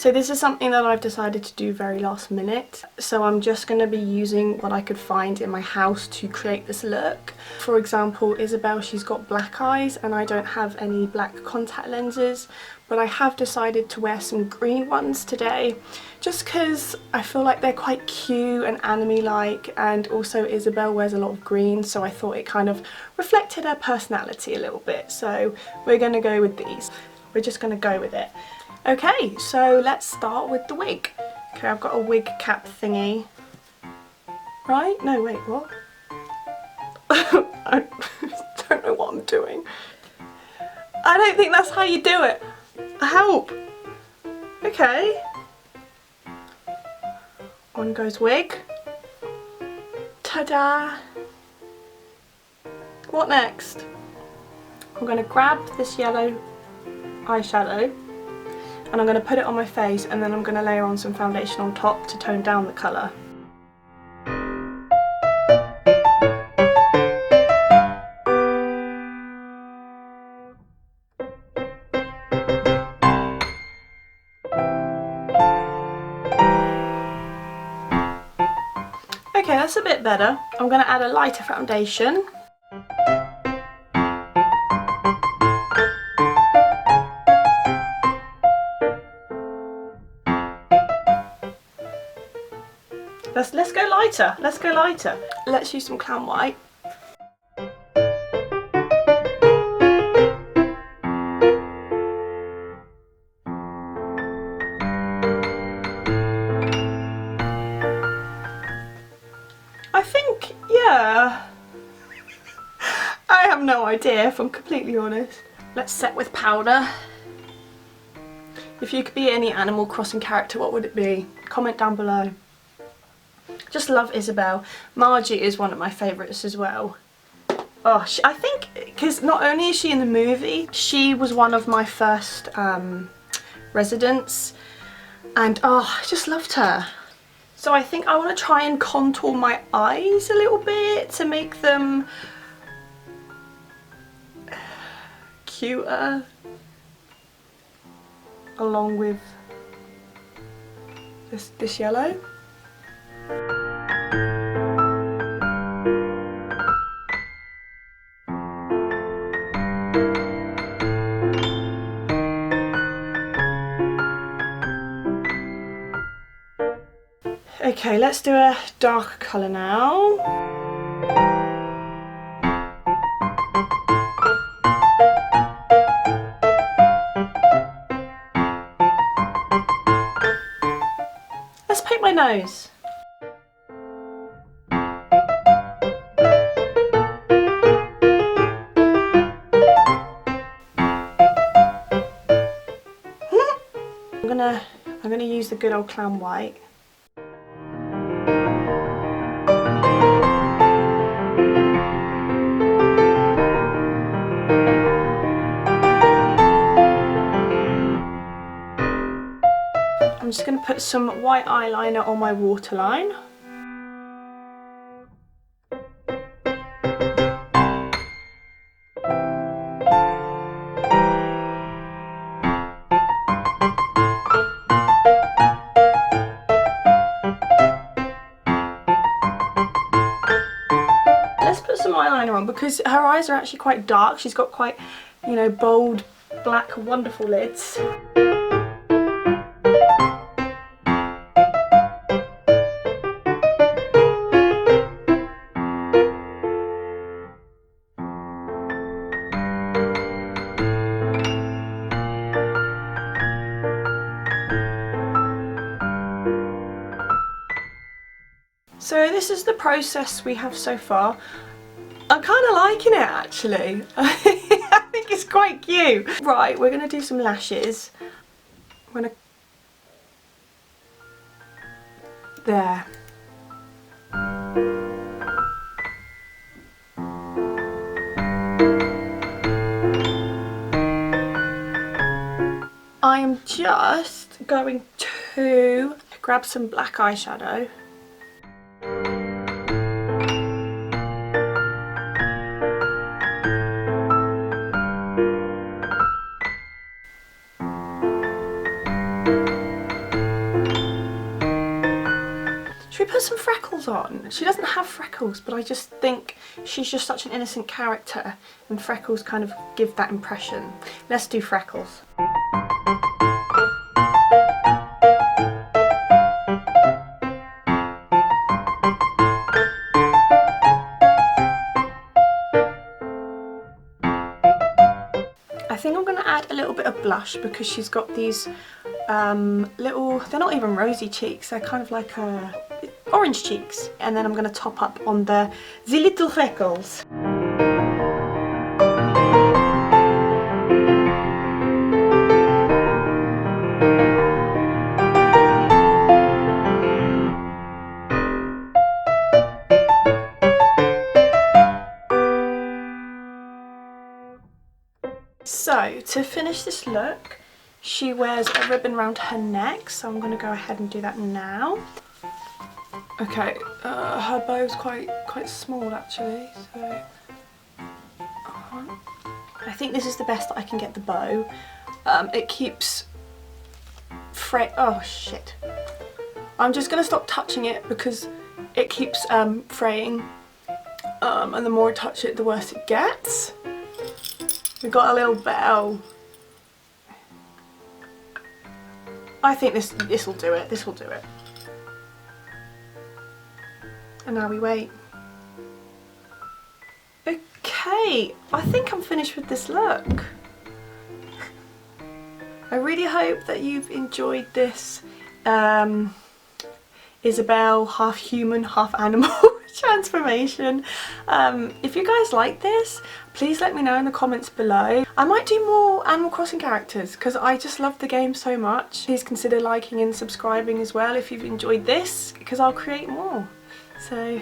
So this is something that I've decided to do very last minute. So I'm just going to be using what I could find in my house to create this look. For example, Isabelle, she's got black eyes and I don't have any black contact lenses, but I have decided to wear some green ones today just because I feel like they're quite cute and anime-like, and also Isabelle wears a lot of green, so I thought it kind of reflected her personality a little bit. So we're going to go with these. We're just going to go with it. Okay, so let's start with the wig. Okay, I've got a wig cap thingy. Right? No, wait, what? I don't know what I'm doing. I don't think that's how you do it. Help! Okay. On goes wig. Ta-da! What next? I'm going to grab this yellow eyeshadow and I'm going to put it on my face, and then I'm going to layer on some foundation on top to tone down the colour. Okay, that's a bit better. I'm going to add a lighter foundation. Let's go lighter. Let's go lighter. Let's use some clown white. I think, yeah. I have no idea, if I'm completely honest. Let's set with powder. If you could be any Animal Crossing character, what would it be? Comment down below. Just love Isabelle. Margie is one of my favourites as well. Oh, I think, because not only is she in the movie, she was one of my first residents, and oh, I just loved her. So I think I want to try and contour my eyes a little bit to make them cuter, along with this yellow. Okay, let's do a darker colour now. Let's paint my nose. I'm gonna use the good old clown white. I'm just going to put some white eyeliner on my waterline. Let's put some eyeliner on because her eyes are actually quite dark. She's got quite, you know, bold, black, wonderful lids. So this is the process we have so far. I'm kind of liking it actually. I think it's quite cute. Right, we're going to do some lashes. I'm going to... There. I am just going to grab some black eyeshadow. some freckles on. She doesn't have freckles, but I just think she's just such an innocent character, and freckles kind of give that impression. Let's do freckles. I think I'm going to add a little bit of blush because she's got these little, they're not even rosy cheeks, they're kind of like orange cheeks. And then I'm going to top up on the little freckles. So, to finish this look, she wears a ribbon around her neck, so I'm going to go ahead and do that now. Okay, her bow's quite small actually, so I think this is the best that I can get the bow. It keeps oh shit. I'm just going to stop touching it because it keeps fraying, and the more I touch it, the worse it gets. We got a little bell. I think this will do it. This will do it. And now we wait. Okay, I think I'm finished with this look. I really hope that you've enjoyed this Isabelle half human, half animal transformation. If you guys like this, please let me know in the comments below. I might do more Animal Crossing characters because I just love the game so much. Please consider liking and subscribing as well if you've enjoyed this, because I'll create more. So